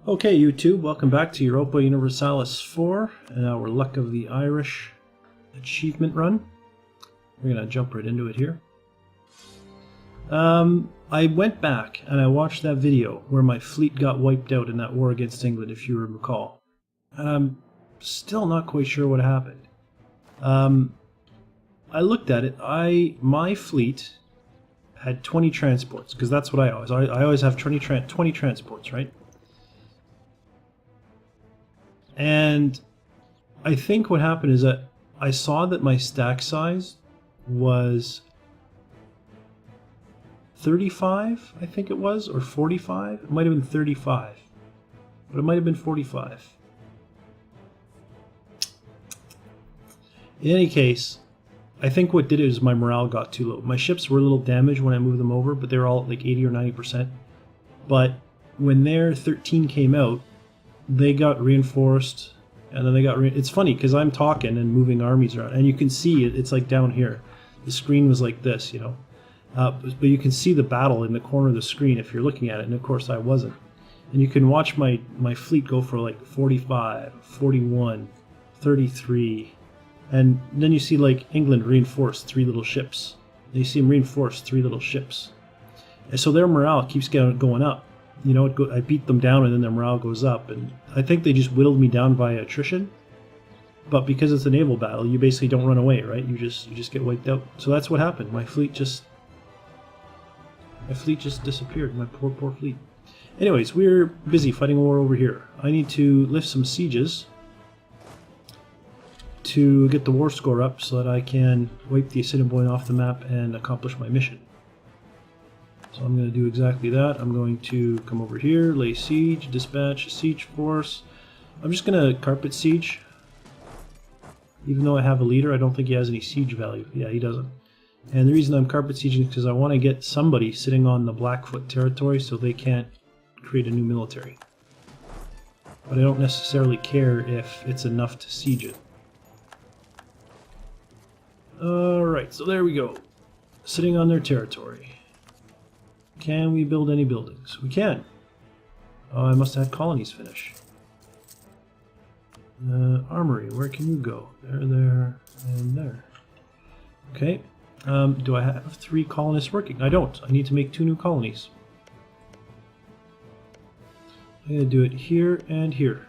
Okay, YouTube, welcome back to Europa Universalis IV and our Luck of the Irish achievement run. We're going to jump right into it here. I went back and I watched that video where my fleet got wiped out in that war against England, if you recall. And I'm still not quite sure what happened. I looked at it. My fleet had 20 transports, because that's what I always have 20 transports, right? And I think what happened is that I saw that my stack size was 35, I think it was, or 45. It might have been 35, but it might have been 45. In any case, I think what did it is my morale got too low. My ships were a little damaged when I moved them over, but they were all at like 80 or 90%. But when their 13 came out, they got reinforced, and then they got it's funny because I'm talking and moving armies around, and you can see it's like down here. The screen was like this, you know, but you can see the battle in the corner of the screen if you're looking at it, and of course I wasn't. And you can watch my fleet go for like 45, 41, 33, and then you see like England reinforced 3 little ships. And you see them reinforce 3 little ships, and so their morale keeps going up. You know, I beat them down and then their morale goes up, and I think they just whittled me down by attrition. But because it's a naval battle, you basically don't run away, right? You just get wiped out. So that's what happened. My fleet just disappeared. My poor fleet. Anyways, we're busy fighting a war over here. I need to lift some sieges to get the war score up so that I can wipe the Assiniboine off the map and accomplish my mission. So I'm going to do exactly that. I'm going to come over here, lay siege, dispatch a siege force. I'm just going to carpet siege. Even though I have a leader, I don't think he has any siege value. Yeah, he doesn't. And the reason I'm carpet sieging is because I want to get somebody sitting on the Blackfoot territory so they can't create a new military. But I don't necessarily care if it's enough to siege it. Alright, so there we go. Sitting on their territory. Can we build any buildings? We can. Oh, I must have had colonies finish. Armory, where can you go? There, and there. Okay. Do I have 3 colonists working? I don't. I need to make 2 new colonies. I'm going to do it here and here.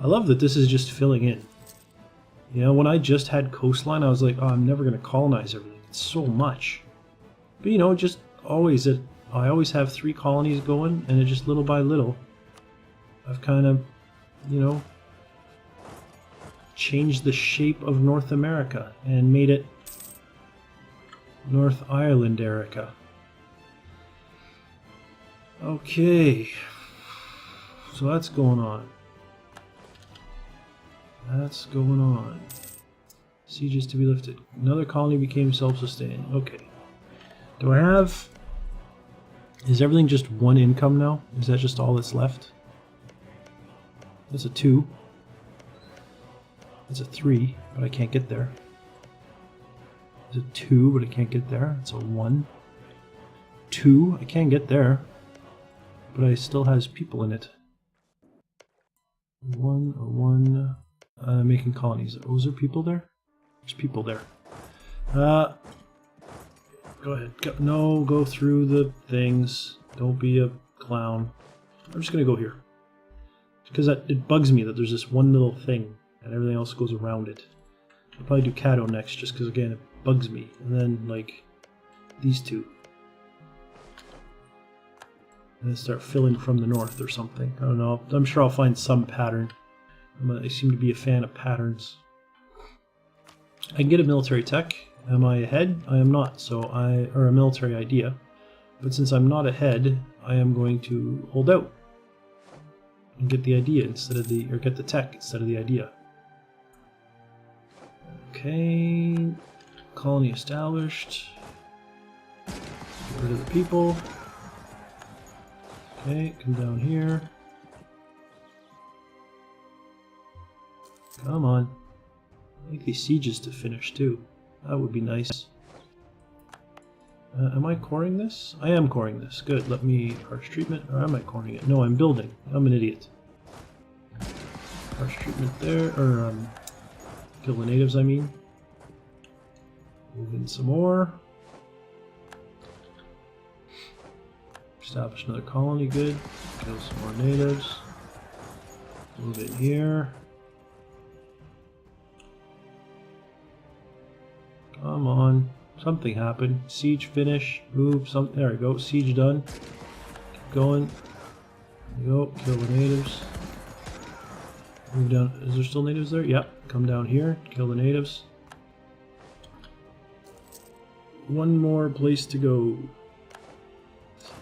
I love that this is just filling in. You know, when I just had coastline, I was like, oh, I'm never going to colonize everything. It's so much. But you know, just always I always have 3 colonies going, and it just little by little, I've kind of, you know, changed the shape of North America and made it North Ireland Erica. Okay, so that's going on. That's going on. Sieges to be lifted. Another colony became self-sustaining. Okay. Do I have... Is everything just 1 income now? Is that just all that's left? That's a 2. That's a 3, but I can't get there. It's a 2, but I can't get there. It's a 1. 2, I can't get there. But it still has people in it. 1, a 1. Making colonies. Oh, is there people there? There's people there. Go ahead. Go through the things. Don't be a clown. I'm just going to go here. Because it bugs me that there's this one little thing and everything else goes around it. I'll probably do Caddo next just because, again, it bugs me. And then, like, these 2. And then start filling from the north or something. I don't know. I'm sure I'll find some pattern. I seem to be a fan of patterns. I can get a military tech. Am I ahead? I am not, or a military idea. But since I'm not ahead, I am going to hold out and get the idea instead of or get the tech instead of the idea. Okay, colony established. Get rid of the people. Okay, come down here. Come on. I like these sieges to finish too. That would be nice. Am I coring this? I am coring this. Good. Let me harsh treatment. Or am I coring it? No, I'm building. I'm an idiot. Harsh treatment there. Or, kill the natives, I mean. Move in some more. Establish another colony. Good. Kill some more natives. Move it here. Come on. Something happened. Siege finish. Move. There we go. Siege done. Keep going. There we go. Kill the natives. Move down. Is there still natives there? Yep. Come down here. Kill the natives. One more place to go.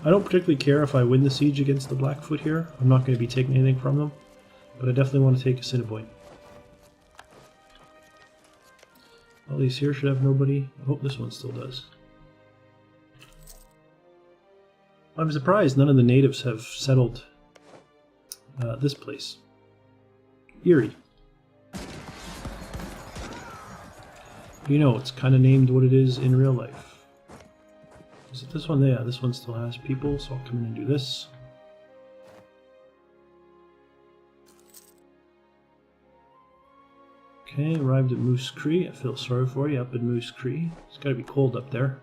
I don't particularly care if I win the siege against the Blackfoot here. I'm not going to be taking anything from them. But I definitely want to take Assiniboine. All these here should have nobody. I hope this one still does. I'm surprised none of the natives have settled this place. Erie. You know, it's kind of named what it is in real life. Is it this one? Yeah, this one still has people, so I'll come in and do this. Okay, arrived at Moose Cree. I feel sorry for you up in Moose Cree. It's got to be cold up there.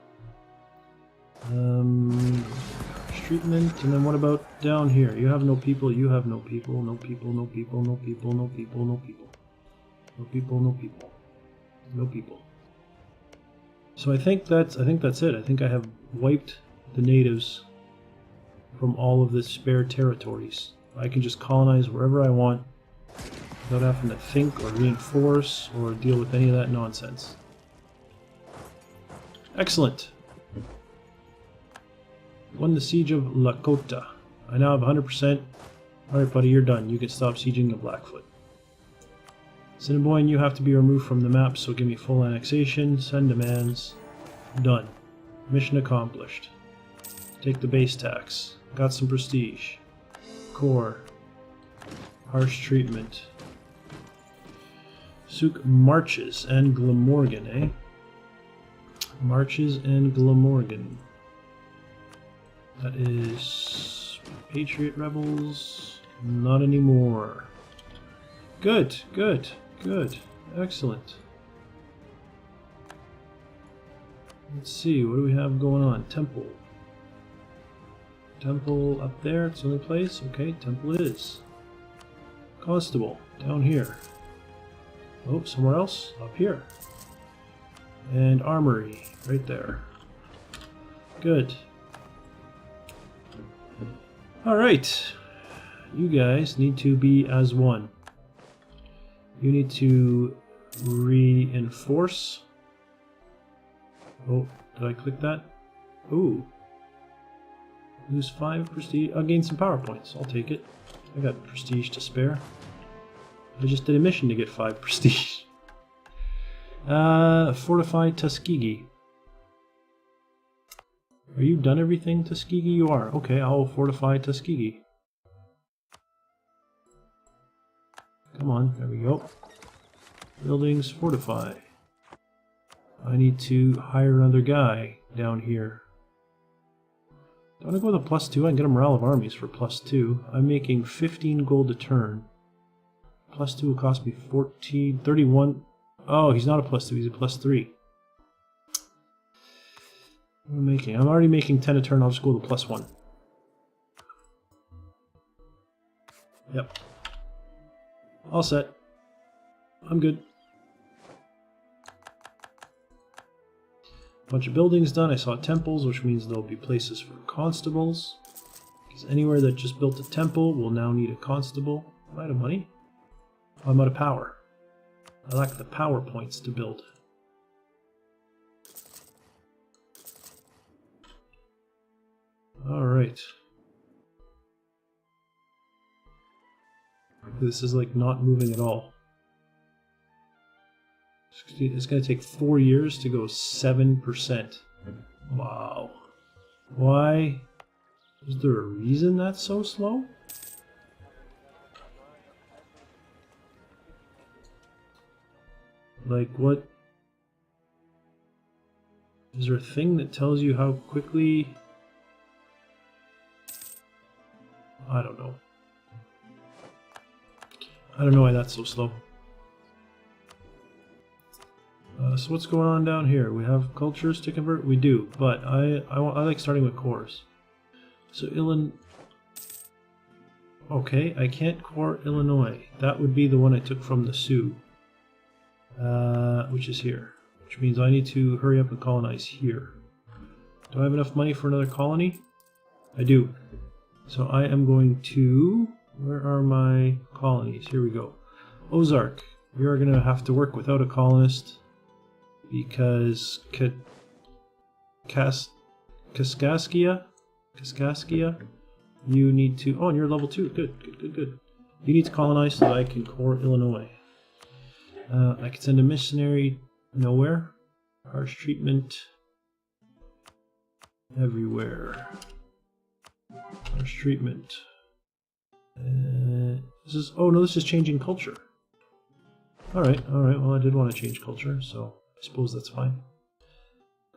Treatment, and then what about down here? You have no people, you have no people, no people, no people, no people, no people, no people. No people, no people. No people. So I think that's it. I think I have wiped the natives from all of the spare territories. I can just colonize wherever I want without having to think or reinforce or deal with any of that nonsense. Excellent. Won the siege of Lakota. I now have 100%. Alright buddy, you're done. You can stop sieging the Blackfoot. Assiniboine, you have to be removed from the map, so give me full annexation. Send demands. Done. Mission accomplished. Take the base tax. Got some prestige. Core. Harsh treatment. Souk Marches and Glamorgan, eh? Marches and Glamorgan. That is Patriot Rebels. Not anymore. Good, good, good. Excellent. Let's see, what do we have going on? Temple. Temple up there, it's the only place. Okay, temple it is. Constable, down here. Oh, somewhere else? Up here. And armory, right there. Good. Alright. You guys need to be as one. You need to reinforce. Oh, did I click that? Ooh. Lose 5 prestige. I'll gain some power points. I'll take it. I got prestige to spare. I just did a mission to get 5 prestige. Fortify Tuskegee. Are you done everything, Tuskegee? You are. Okay, I'll fortify Tuskegee. Come on, there we go. Buildings, fortify. I need to hire another guy down here. Do I want to go with a +2? I can get a morale of armies for +2. I'm making 15 gold a turn. +2 will cost me 14, 31. Oh, he's not a +2, he's a +3. What am I making? I'm already making 10 a turn, I'll just go with a +1. Yep. All set. I'm good. Bunch of buildings done. I saw temples, which means there'll be places for constables. Because anywhere that just built a temple will now need a constable. Am I out of money? Oh, I'm out of power. I lack the power points to build. Alright. This is like not moving at all. It's going to take 4 years to go 7%. Wow. Why? Is there a reason that's so slow? Like what? Is there a thing that tells you how quickly? I don't know. I don't know why that's so slow. So what's going on down here? We have cultures to convert? We do, but I like starting with cores. So okay, I can't core Illinois. That would be the one I took from the Sioux, which is here. Which means I need to hurry up and colonize here. Do I have enough money for another colony? I do. So I am going to... Where are my colonies? Here we go. Ozark. We are going to have to work without a colonist because Kaskaskia, you need to... Oh, and you're level 2. Good. You need to colonize so that I can core Illinois. I can send a missionary nowhere. Harsh treatment everywhere. Harsh treatment. This is changing culture. Alright, well I did want to change culture, so I suppose that's fine.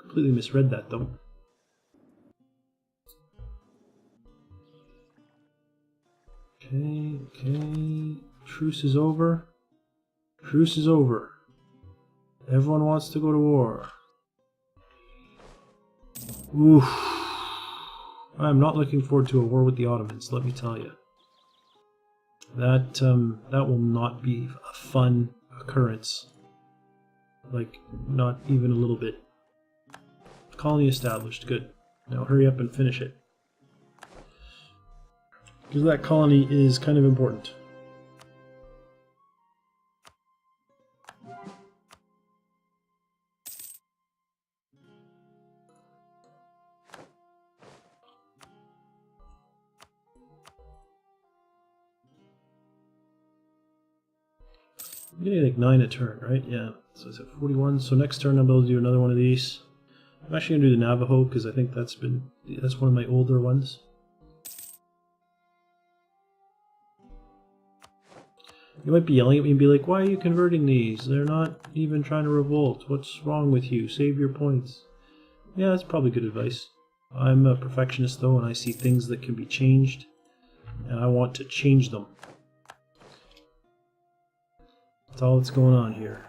Completely misread that though. Okay. Truce is over. Truce is over. Everyone wants to go to war. Oof. I'm not looking forward to a war with the Ottomans, let me tell you. That will not be a fun occurrence. Like, not even a little bit. Colony established, good. Now hurry up and finish it. Because that colony is kind of important. I'm getting like 9 a turn, right? Yeah. So it's at 41. So next turn I'll be able to do another one of these. I'm actually gonna do the Navajo because I think that's one of my older ones. You might be yelling at me and be like, "Why are you converting these? They're not even trying to revolt. What's wrong with you? Save your points." Yeah, that's probably good advice. I'm a perfectionist though, and I see things that can be changed, and I want to change them. That's all that's going on here.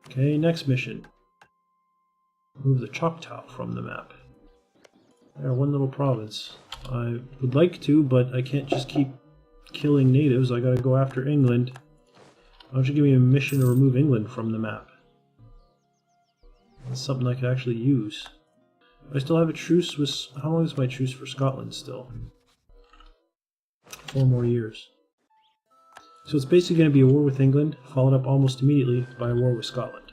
Okay, next mission. Move the Choctaw from the map. They're one little province. I would like to, but I can't just keep killing natives. I gotta go after England. Why don't you give me a mission to remove England from the map? That's something I could actually use. I still have a truce with... How long is my truce for Scotland still? 4 more years. So it's basically going to be a war with England, followed up almost immediately by a war with Scotland.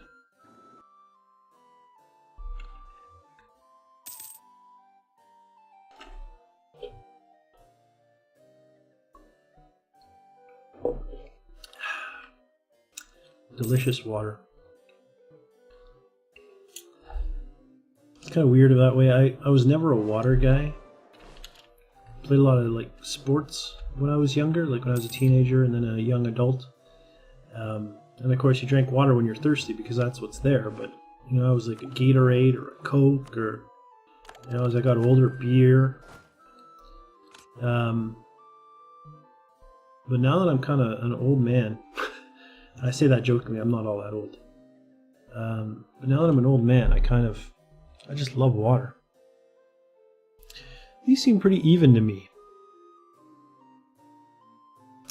Delicious water. It's kind of weird that way. I was never a water guy. Played a lot of like sports when I was younger, like when I was a teenager and then a young adult. And of course you drank water when you're thirsty because that's what's there, but you know, I was like a Gatorade or a Coke or, you know, as I got older, beer. But now that I'm kind of an old man, I say that jokingly, I'm not all that old. But now that I'm an old man, I just love water. These seem pretty even to me.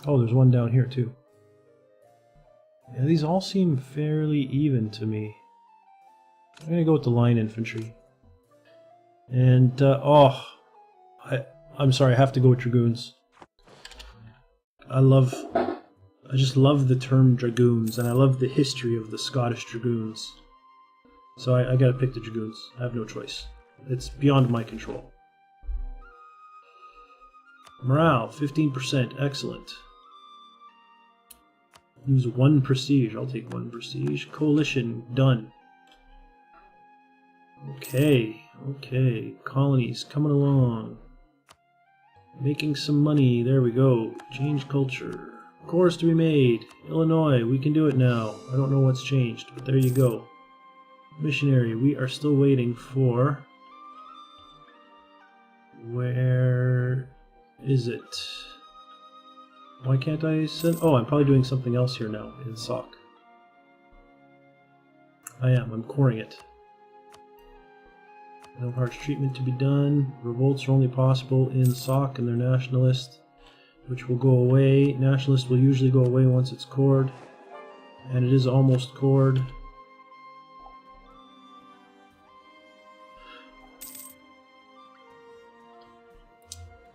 Oh, there's one down here too. Yeah, these all seem fairly even to me. I'm gonna go with the line infantry. And, I'm sorry, I have to go with dragoons. I just love the term dragoons, and I love the history of the Scottish dragoons. So I gotta pick the dragoons. I have no choice. It's beyond my control. Morale, 15%, excellent. Lose 1 prestige, I'll take 1 prestige. Coalition, done. Okay, colonies coming along. Making some money, there we go. Change culture. Course to be made. Illinois, we can do it now. I don't know what's changed, but there you go. Missionary, we are still waiting for... Where is it? Why can't I send... Oh, I'm probably doing something else here now in SOC. I am. I'm coring it. No harsh treatment to be done. Revolts are only possible in SOC and their nationalist, which will go away. Nationalist will usually go away once it's cored. And it is almost cored.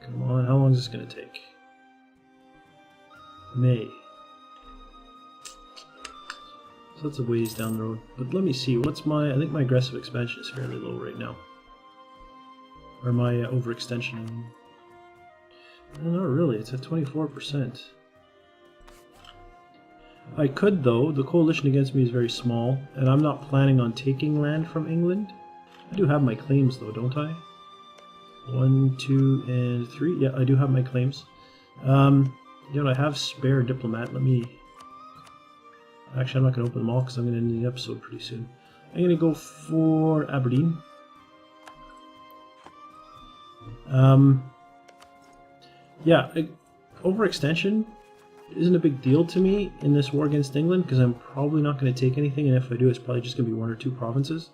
Come on, how long is this going to take? May. So that's a ways down the road. But let me see, what's my... I think my aggressive expansion is fairly low right now. Or my overextension, I mean. Not really, it's at 24%. I could, though. The coalition against me is very small, and I'm not planning on taking land from England. I do have my claims, though, don't I? 1, 2, and 3. Yeah, I do have my claims. You know, I have spare diplomat. Let me... Actually, I'm not going to open them all because I'm going to end the episode pretty soon. I'm going to go for Aberdeen. Yeah, overextension isn't a big deal to me in this war against England because I'm probably not going to take anything, and if I do, it's probably just going to be 1 or 2 provinces.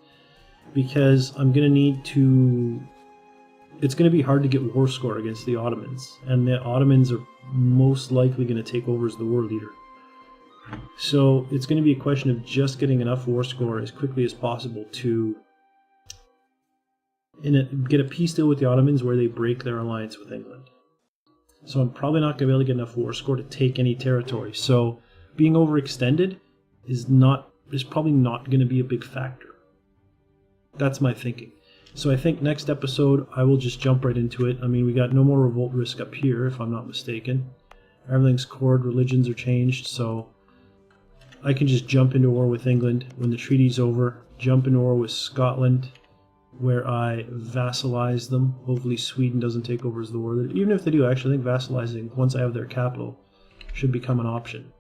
Because I'm going to need to... It's going to be hard to get war score against the Ottomans, and the Ottomans are most likely going to take over as the war leader. So it's going to be a question of just getting enough war score as quickly as possible to get a peace deal with the Ottomans where they break their alliance with England. So I'm probably not going to be able to get enough war score to take any territory. So being overextended is probably not going to be a big factor. That's my thinking. So I think next episode I will just jump right into it. I mean, we got no more revolt risk up here, if I'm not mistaken. Everything's cored, religions are changed, so I can just jump into war with England when the treaty's over, jump into war with Scotland, where I vassalize them. Hopefully Sweden doesn't take over as the war leader. Even if they do, I actually think vassalizing, once I have their capital, should become an option.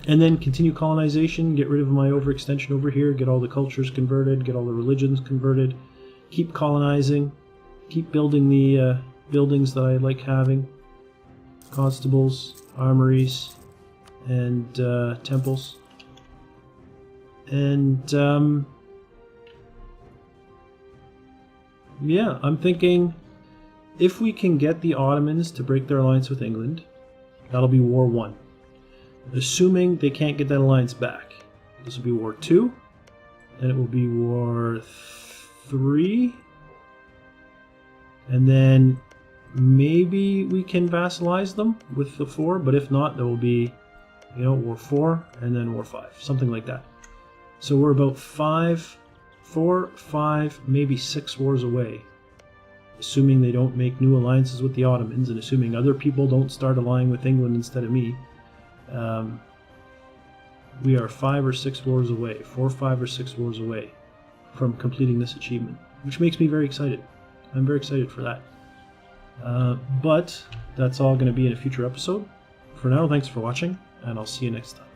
And then continue colonization, get rid of my overextension over here, get all the cultures converted, get all the religions converted, keep colonizing, keep building the buildings that I like having, constables, armories, and temples. And yeah, I'm thinking if we can get the Ottomans to break their alliance with England, that'll be War 1. Assuming they can't get that alliance back. This will be War 2, then it will be War 3, and then maybe we can vassalize them with the 4, but if not, there will be, you know, War 4, and then War 5, something like that. So we're about 4, 5, maybe 6 wars away, assuming they don't make new alliances with the Ottomans, and assuming other people don't start allying with England instead of me. We are 5 or 6 wars away, 4, 5, or 6 wars away from completing this achievement, which makes me very excited. I'm very excited for that. But that's all going to be in a future episode. For now, thanks for watching, and I'll see you next time.